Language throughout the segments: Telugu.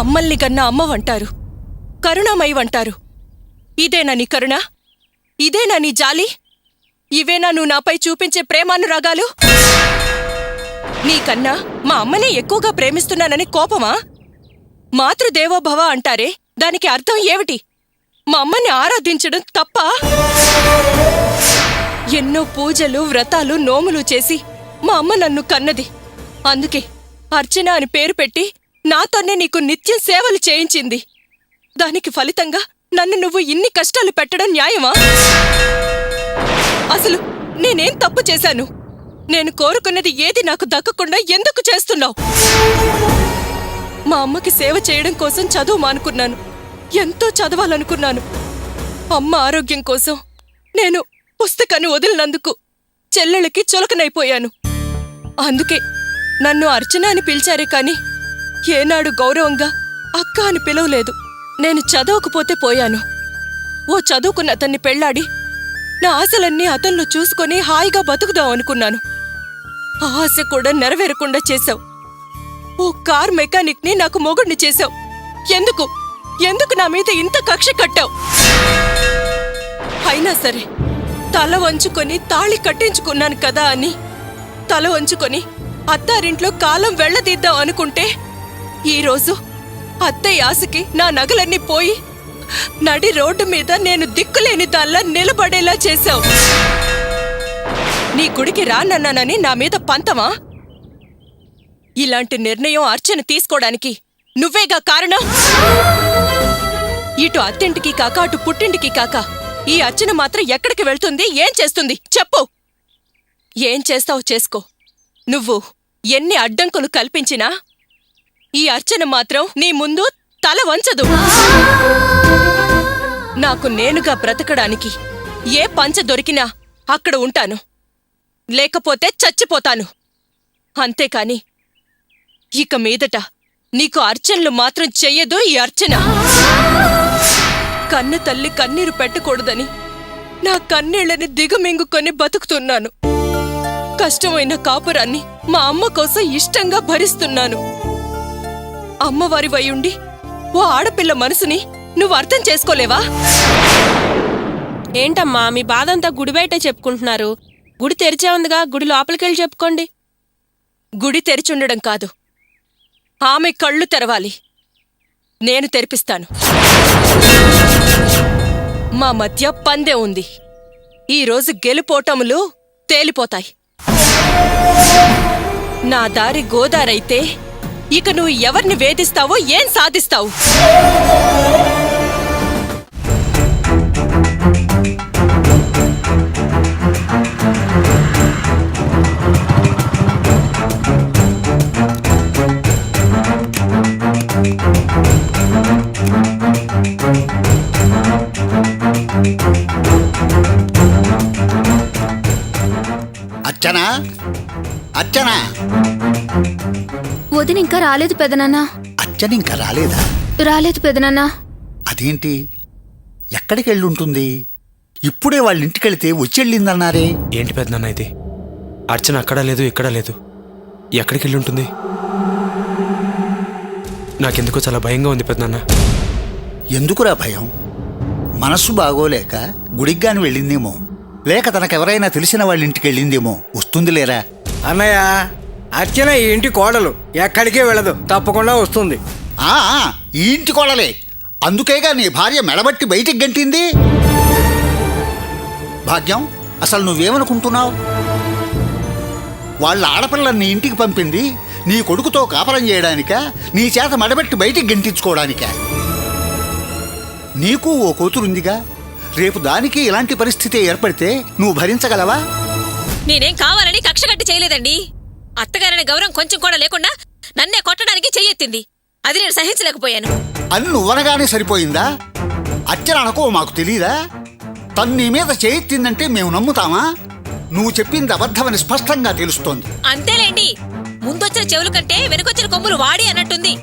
అమ్మల్ని కన్నా అమ్మవంటారు, కరుణామయివంటారు. ఇదేనా నీ కరుణ? ఇదేనా నీ జాలి? ఇవేనా నువ్వు నాపై చూపించే ప్రేమానురాగాలు? నీకన్నా మా అమ్మనే ఎక్కువగా ప్రేమిస్తున్నానని కోపమా? మాతృదేవోభవ అంటారే, దానికి అర్థం ఏమిటి? మా అమ్మని ఆరాధించడం తప్పా? ఎన్నో పూజలు, వ్రతాలు, నోములు చేసి మా అమ్మ నన్ను కన్నది. అందుకే అర్చన అని పేరు పెట్టి నాతోనే నీకు నిత్యం సేవలు చేయించింది. దానికి ఫలితంగా నన్ను నువ్వు ఇన్ని కష్టాలు పెట్టడం న్యాయమా? అసలు నేనేం తప్పు చేశాను? నేను కోరుకున్నది ఏది నాకు దక్కకుండా ఎందుకు చేస్తున్నావు? మా అమ్మకి సేవ చేయడం కోసం చదువు మానుకున్నాను. ఎంతో చదవాలనుకున్నాను. అమ్మ ఆరోగ్యం కోసం నేను పుస్తకాన్ని వదిలినందుకు చెల్లెళ్ళకి చులకనైపోయాను. అందుకే నన్ను అర్చన అని పిలిచారే కాని ఏనాడు గౌరవంగా అక్క అని పిలవలేదు. నేను చదవకపోతే పోయాను. ఓ చదువుకున్న అతన్ని పెళ్లాడి నా ఆశలన్నీ అతన్లో చూసుకొని హాయిగా బతుకుదాం అనుకున్నాను. ఆ ఆశ కూడా నెరవేరకుండా చేశావు. ఓ కార్ మెకానిక్ని నాకు మొగుడిని చేశావు. ఎందుకు ఎందుకు నా మీద ఇంత కక్ష కట్టావు? అయినా సరే తల వంచుకొని తాళి కట్టించుకున్నాను కదా అని తల వంచుకొని అత్తారింట్లో కాలం వెళ్లదీద్దాం అనుకుంటే ఈరోజు అత్తయ్య ఆశకి నా నగలన్నీ పోయి నడి రోడ్డు మీద నేను దిక్కులేని దాల్లా నిలబడేలా చేశావు. నీ గుడికి రానన్నానని నా మీద పంతమా? ఇలాంటి నిర్ణయం అర్చన తీసుకోవడానికి నువ్వేగా కారణం. ఇటు అత్తింటికి కాక అటు పుట్టింటికి కాక ఈ అర్చన మాత్రం ఎక్కడికి వెళ్తుంది? ఏం చేస్తుంది చెప్పు. ఏం చేస్తావో చేసుకో. నువ్వు ఎన్ని అడ్డంకులు కల్పించినా ఈ అర్చన మాత్రం నీ ముందు తల వంచదు. నాకు నేనుగా బ్రతకడానికి ఏ పంచ దొరికినా అక్కడ ఉంటాను, లేకపోతే చచ్చిపోతాను. అంతేకాని ఇక మీదట నీకు అర్చనలు మాత్రం చెయ్యదు ఈ అర్చన. కన్న తల్లి కన్నీరు పెట్టకూడదని నా కన్నీళ్లని దిగమింగుకొని బతుకుతున్నాను. కష్టమైన కాపురాన్ని మా అమ్మ కోసం ఇష్టంగా భరిస్తున్నాను. అమ్మవారివై ఉండి ఓ ఆడపిల్ల మనసుని నువ్వు అర్థం చేసుకోలేవా? ఏంటమ్మా మీ బాధంతా గుడి బయట చెప్పుకుంటున్నారు? గుడి తెరిచే ఉందిగా, గుడి లోపలికెళ్ళి చెప్పుకోండి. గుడి తెరిచుండడం కాదు, ఆమె కళ్ళు తెరవాలి. నేను తెరిపిస్తాను. మా మధ్య పందెం ఉంది. ఈరోజు గెలుపోటములు తేలిపోతాయి. నా దారి గోదారైతే ఇక నువ్వు ఎవరిని వేధిస్తావో, ఏం సాధిస్తావు? అర్చనా, అర్చనా. వదిన ఇంకా రాలేదు పెదనాన్న. అర్చన ఇంకా రాలేదా? రాలేదు పెదనాన్న. అదేంటి? ఎక్కడికి వెళ్ళుంటుంది? ఇప్పుడే వాళ్ళ ఇంటికెళ్తే వచ్చెళ్ళిందన్నారే. ఏంటి పెద్దనాన్న ఇది? అర్చన అక్కడా లేదు, ఇక్కడా లేదు. ఎక్కడికి వెళ్ళుంటుంది? నాకెందుకో చాలా భయంగా ఉంది పెద్దనాన్న. ఎందుకురా భయం? మనస్సు బాగోలేక గుడిగ్గాని వెళ్ళిందేమో, లేక తనకెవరైనా తెలిసిన వాళ్ళ ఇంటికి వెళ్ళిందేమో. వస్తుంది లేరా? అన్నయ్య, అర్చన ఈ ఇంటి కోడలు, ఎక్కడికి వెళ్ళదు, తప్పకుండా వస్తుంది. ఈ ఇంటి కోడలే. అందుకేగా నీ భార్య మెడబట్టి బయటికి గంటింది. భాగ్యం, అసలు నువ్వేమనుకుంటున్నావు? వాళ్ళ ఆడపిల్లని నీ ఇంటికి పంపింది నీ కొడుకుతో కాపరం చేయడానిక, నీ చేత మెడబెట్టి బయటికి గంటించుకోవడానిక? నీకు ఓ కూతురుందిగా. రేపు దానికి ఇలాంటి పరిస్థితి ఏర్పడితే నువ్వు భరించగలవా? నేనేం కావాలని కక్ష కట్టి చేయలేదండి. అత్తగారని గౌరవం కొంచెం కూడా లేకుండా నన్నే కొట్టడానికి చెయ్యెత్తింది. అది నేను సహించలేకపోయాను. అని నువ్వనగానే సరిపోయిందా? అర్చన అనుకో, మాకు తెలీదా? తను నీ మీద చేయెత్తిందంటే మేము నమ్ముతామా? నువ్వు చెప్పింది అబద్ధమని స్పష్టంగా తెలుస్తోంది. అంతేలేండి, ముందొచ్చిన చెవులు కంటే వెనుకొచ్చిన కొమ్ములు వాడి అన్నట్టుంది.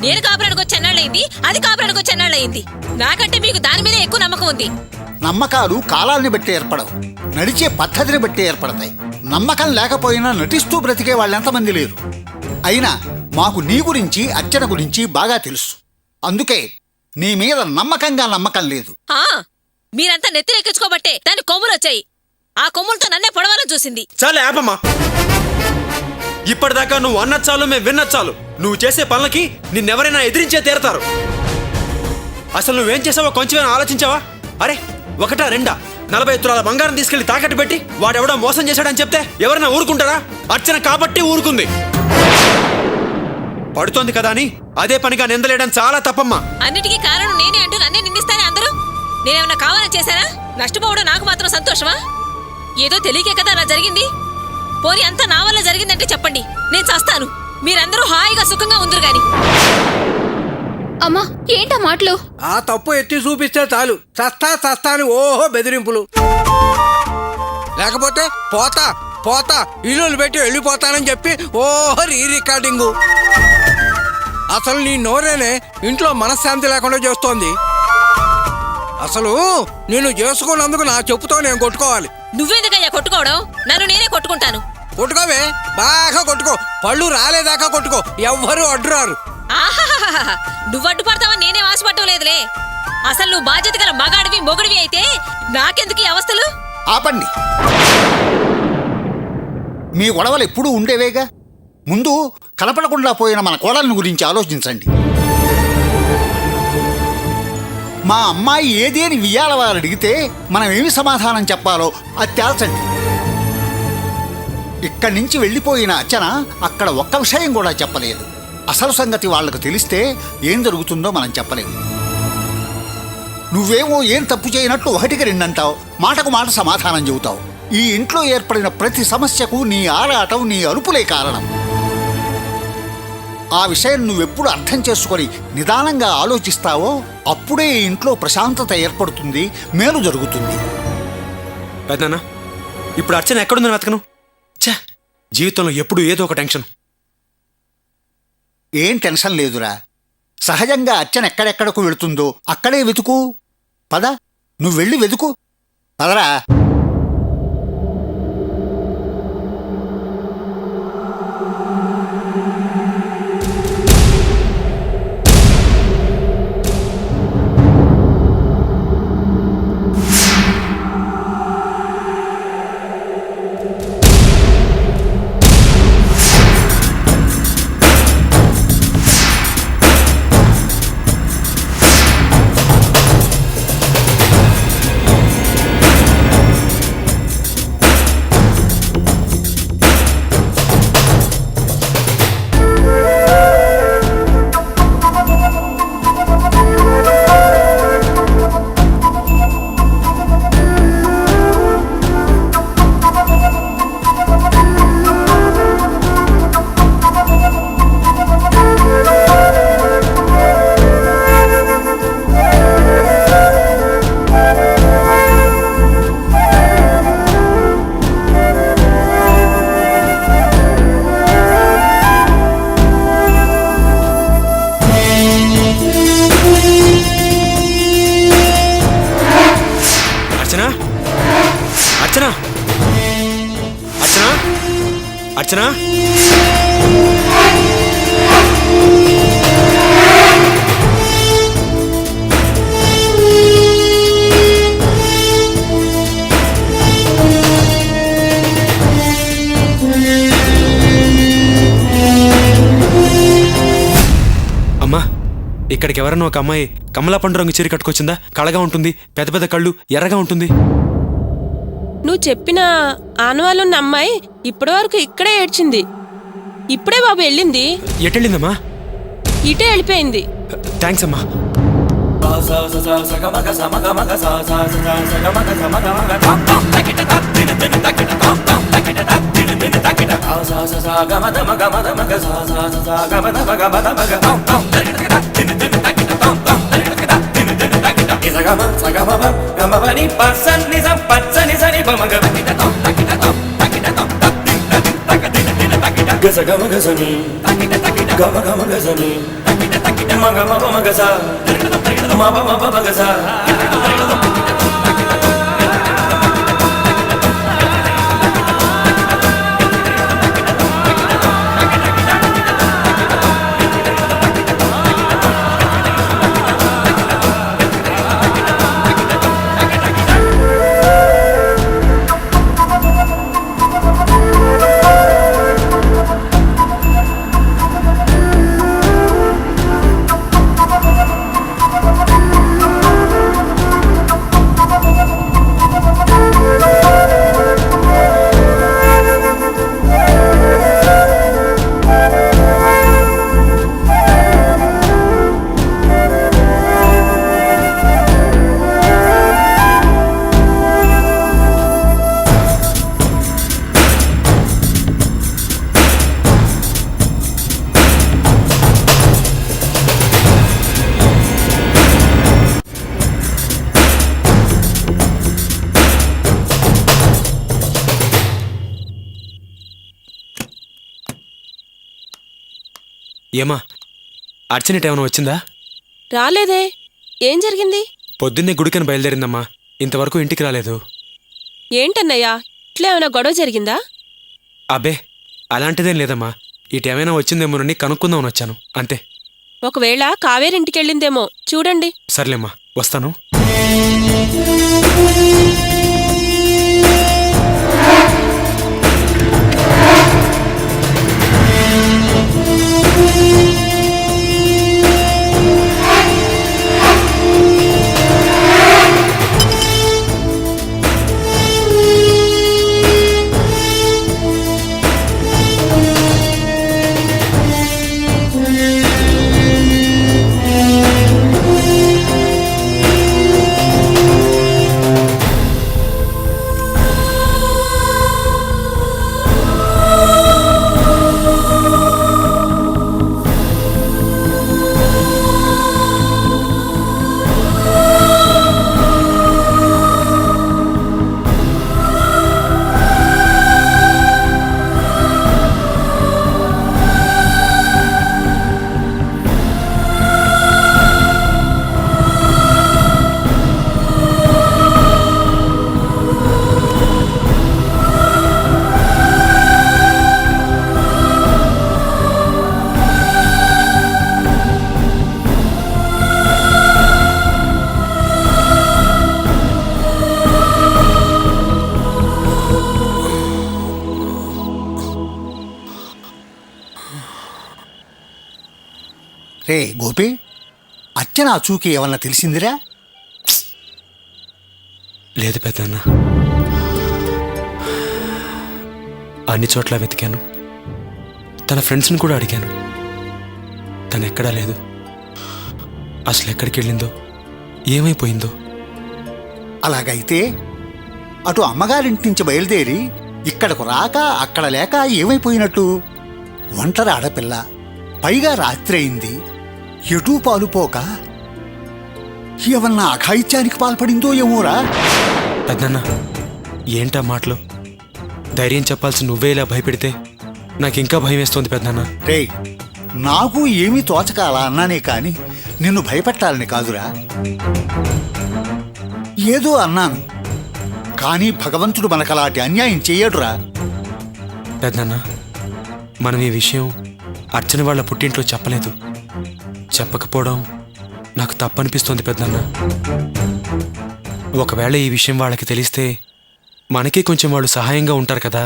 నేను కాపురానికి వచ్చి అన్నాళ్ళయింది, అది కాపురానికి వచ్చి అన్నాళ్ళయింది. నాకంటే మీకు దాని మీద ఎక్కువ నమ్మకం ఉంది. నమ్మకాలు కాలాన్ని బట్టి ఏర్పడవు, నడిచే పద్ధతిని బట్టి ఏర్పడతాయి. నమ్మకం లేకపోయినా నటిస్తూ బ్రతికే వాళ్ళెంతమంది లేరు. అయినా మాకు నీ గురించి, అర్చన గురించి బాగా తెలుసు. అందుకే నీ మీద నమ్మకం లేదు. ఆ, మీరంతా నెత్తిరెక్కించుకోబట్టే దాని కొమ్ములు వచ్చాయి. ఆ కొమ్ములతో నన్నే పొడవాలని చూసింది. చాలే ఆపమ్మా. ఇప్పటిదాకా నువ్వు అన్నది చాలు, మేము విన్నది చాలు. నువ్వు చేసే పనులకి నిన్నెవరైనా ఎదిరించే తీరతారు. అసలు నువ్వేం చేసావో కొంచెమైనా ఆలోచించావా? అరే, ఒకటా రెండా 40 తులాల బంగారం తీసుకెళ్లి తాకట్టు పెట్టి వాడెవడో మోసం చేశాడని చెప్తే ఎవరైనా ఊరుకుంటారా? అర్చన కాబట్టి ఊరుకుంది. పడుతోంది కదా అని అదే పనిగా నిందలేయడం చాలా తప్పమ్మా. అన్నిటికీ కారణం నేనే అంటూ నన్నే నిందిస్తానే అందరూ. నేనేమన్నా కావాలని చేశానా? నష్టపోవడం నాకు మాత్రం సంతోషమా? ఏదో తెలియకే కదా అలా జరిగింది. పోనీ అంతా నా వల్ల జరిగిందంటే చెప్పండి, నేను చస్తాను. మీరందరూ హాయిగా సుఖంగా ఉందరు గాని. అమ్మా ఏంటా మాటలు? ఆ తప్పు ఎత్తి చూపిస్తే చాలు చస్తా అని ఓహో బెదిరింపులు. లేకపోతే పోతా ఇల్లులు పెట్టి వెళ్ళిపోతానని చెప్పి ఓహో రికార్డింగు. అసలు నీ నోరేనే ఇంట్లో మనశ్శాంతి లేకుండా చేస్తోంది. అసలు నేను చేసుకున్నందుకు నా చెప్పుతో నేను కొట్టుకోవాలి. నువ్వెందుకయ్యా కొట్టుకోవడం? నన్ను నేనే కొట్టుకుంటాను. కొట్టుకోవే, బాగా కొట్టుకో. పళ్ళు రాలేదాకా కొట్టుకో, ఎవ్వరూ అడ్డురారు. ఆహాహాహా, నువ్వు అడ్డుపడతావని నేనే ఆశపడటం లేదులే. అసలు నువ్వు బాధ్యత గల మగాడివి మొగుడివి అయితే నాకెందుకు ఈ అవస్థలు? ఆపండి. మీ గొడవలు ఎప్పుడూ ఉండేవేగా. ముందు కనపడకుండా పోయిన మన కోడల్ని గురించి ఆలోచించండి. మా అమ్మాయి ఏది అని వియ్యాల వారు అడిగితే మనం ఏమి సమాధానం చెప్పాలో అది తేల్చండి. ఇక్కడి నుంచి వెళ్ళిపోయిన అర్చన అక్కడ ఒక్క విషయం కూడా చెప్పలేదు. అసలు సంగతి వాళ్లకు తెలిస్తే ఏం జరుగుతుందో మనం చెప్పలేము. నువ్వేమో ఏం తప్పు చేయనట్టు 1కి 2 అంటావు, మాటకు మాట సమాధానం చెబుతావు. ఈ ఇంట్లో ఏర్పడిన ప్రతి సమస్యకు నీ ఆరాటం, నీ అరుపులే కారణం. ఆ విషయం నువ్వెప్పుడు అర్థం చేసుకొని నిదానంగా ఆలోచిస్తావో అప్పుడే ఈ ఇంట్లో ప్రశాంతత ఏర్పడుతుంది, మేలు జరుగుతుంది. పెద్దనా, ఇప్పుడు అర్చన ఎక్కడుందని వెతకను? ఛే, జీవితంలో ఎప్పుడు ఏదో ఒక టెన్షన్. ఏం టెన్షన్ లేదురా. సహజంగా అర్చన ఎక్కడెక్కడకు వెళుతుందో అక్కడే వెతుకు. పద, నువ్వు వెళ్ళి వెతుకు. పదరా. అర్చన, అమ్మా, ఇక్కడికి ఎవరన్నా ఒక అమ్మాయి కమలా పండు రంగు చీర కట్టుకొచ్చిందా? కళగా ఉంటుంది, పెద్ద పెద్ద కళ్ళు, ఎర్రగా ఉంటుంది. నువ్వు చెప్పిన ఆనవాళ్ళున్న అమ్మాయి ఇప్పటి వరకు ఇక్కడే ఏడ్చింది. ఇప్పుడే బాబు వెళ్ళింది. ఎటెళ్ళిందమ్మా? ఇటే వెళ్ళిపోయింది. థ్యాంక్స్ అమ్మా. ఏమా అర్చన ఏమైనా వచ్చిందా? రాలేదే. ఏం జరిగింది? పొద్దున్నే గుడికని బయలుదేరిందమ్మా, ఇంతవరకు ఇంటికి రాలేదు. ఏంటన్నయ్యా, ఇట్లా ఏమైనా గొడవ జరిగిందా? అబ్బే అలాంటిదేం లేదమ్మా, ఇటేమైనా వచ్చిందేమోనని కనుక్కుందామని వచ్చాను అంతే. ఒకవేళ కావేరింటికెళ్ళిందేమో చూడండి. సర్లేమ్మా, వస్తాను. రే గోపి, అర్చన చూకి ఏమన్నా తెలిసిందిరా? లేదు పెద్దన్న, అన్ని చోట్ల వెతికాను, తన ఫ్రెండ్స్ని కూడా అడిగాను, తను ఎక్కడా లేదు. అసలు ఎక్కడికి వెళ్ళిందో, ఏమైపోయిందో. అలాగైతే అటు అమ్మగారింటి నుంచి బయలుదేరి ఇక్కడకు రాక అక్కడ లేక ఏమైపోయినట్టు? ఒంటరి ఆడపిల్ల, పైగా రాత్రి అయింది, ఎటూ పాలుపోక ఏమన్నా అఘాయిత్యానికి పాల్పడిందో ఏమోరా? పెద్దన్న ఏంటా మాటలు? ధైర్యం చెప్పాల్సి నువ్వే ఇలా భయపెడితే నాకింకా భయం వేస్తోంది పెద్దన్న. రే, నాకు ఏమీ తోచక అలా అన్నానే కాని నిన్ను భయపెట్టాలని కాదురా. ఏదో అన్నాను, కానీ భగవంతుడు మనకలాంటి అన్యాయం చెయ్యడురా. పెద్దన్న, మనం ఈ విషయం అర్చన వాళ్ళ పుట్టింట్లో చెప్పలేదు. చెప్పకపోవడం నాకు తప్పనిపిస్తోంది పెద్దన్న. ఒకవేళ ఈ విషయం వాళ్ళకి తెలిస్తే మనకే కొంచెం వాళ్ళు సహాయంగా ఉంటారు కదా.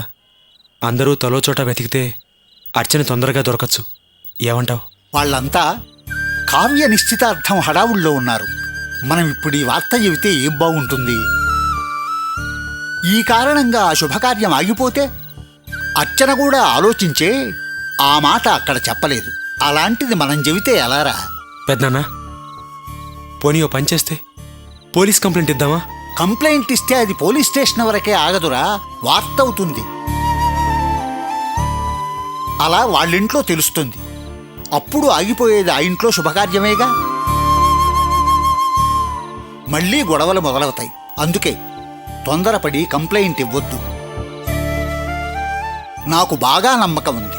అందరూ తలో చోట వెతికితే అర్చన తొందరగా దొరకచ్చు. ఏమంటావు? వాళ్ళంతా కావ్య నిశ్చితార్థం హడావుల్లో ఉన్నారు. మనం ఇప్పుడు ఈ వార్త చెబితే ఏం బాగుంటుంది? ఈ కారణంగా ఆ శుభకార్యం ఆగిపోతే అర్చన కూడా ఆలోచించే ఆ మాట అక్కడ చెప్పలేదు. అలాంటిది మనం చెబితే ఎలారా? పెద్దన్న, పోనీ ఓ పని చేస్తే పోలీస్ కంప్లైంట్ ఇద్దామా? కంప్లైంట్ ఇస్తే అది పోలీస్ స్టేషన్ వరకే ఆగదురా, వార్త అవుతుంది. అలా వాళ్ళింట్లో తెలుస్తుంది. అప్పుడు ఆగిపోయేది ఆ ఇంట్లో శుభకార్యమేగా. మళ్ళీ గొడవలు మొదలవుతాయి. అందుకే తొందరపడి కంప్లైంట్ ఇవ్వొద్దు. నాకు బాగా నమ్మకం ఉంది,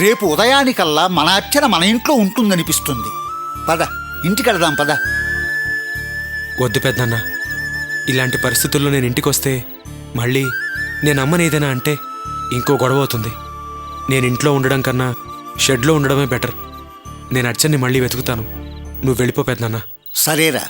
రేపు ఉదయానికల్లా మన అర్చన మన ఇంట్లో ఉంటుందనిపిస్తుంది. పద, ఇంటికెడదాం పద. వద్దు పెద్దన్న, ఇలాంటి పరిస్థితుల్లో నేను ఇంటికి వస్తే మళ్ళీ నేను అమ్మని ఏదైనా అంటే ఇంకో గొడవ అవుతుంది. నేను ఇంట్లో ఉండడం కన్నా షెడ్లో ఉండడమే బెటర్. నేను అర్చన్ని మళ్ళీ వెతుకుతాను. నువ్వు వెళ్ళిపో పెద్దన్న. సరేరా.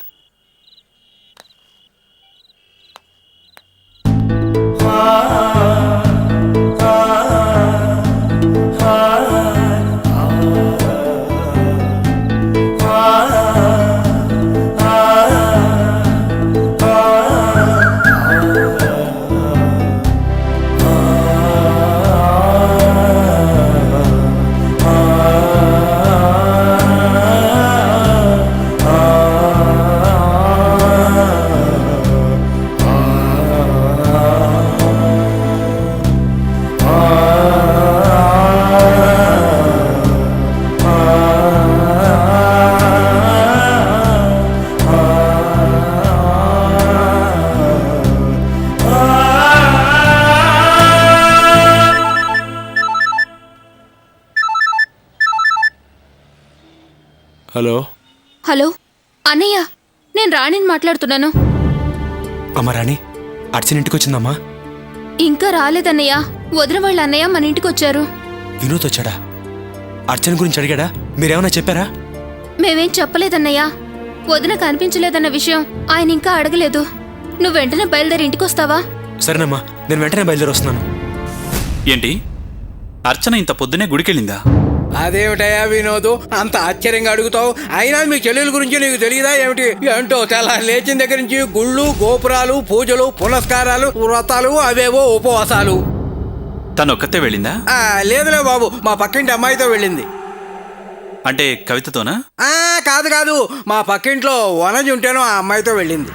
హలో హలో అన్నయ్య, నేను రాణిని మాట్లాడుతున్నాను. అమ్మ రాణి, అర్చన ఇంటికి వచ్చిందమ్మా. ఇంకా రాలేదన్నయ్య. వదిన వాళ్ళ అన్నయ్య మన ఇంటికి వచ్చారు. వినోద్ వచ్చాడా? అర్చన గురించి అడిగాడా? మీరేమన్నా చెప్పారా? మేమేం చెప్పలేదన్నయ్య. వదిన కనిపించలేదన్న విషయం ఆయన ఇంకా అడగలేదు. నువ్వు వెంటనే బయలుదేరి ఇంటికి వస్తావా? సరేనమ్మా, నేను వెంటనే బయలుదేరి వస్తున్నాను. ఏంటి అర్చన ఇంత పొద్దునే గుడికెళ్ళిందా? అదేమిటయా వినోదు, అంత ఆశ్చర్యంగా అడుగుతావు? అయినా మీ చెల్లెల గురించి నీకు తెలియదా ఏమిటి? ఏంటో తెల్ల లేచిన దగ్గర నుంచి గుళ్ళు, గోపురాలు, పూజలు, పునస్కారాలు, వ్రతాలు, అవేవో ఉపవాసాలు. తను ఒక్కతే వెళ్ళిందా? లేదులే బాబు, మా పక్కింటి అమ్మాయితో వెళ్ళింది. అంటే కవితతోనా? కాదు కాదు, మా పక్కింట్లో వనజ ఉంటేనో ఆ అమ్మాయితో వెళ్ళింది.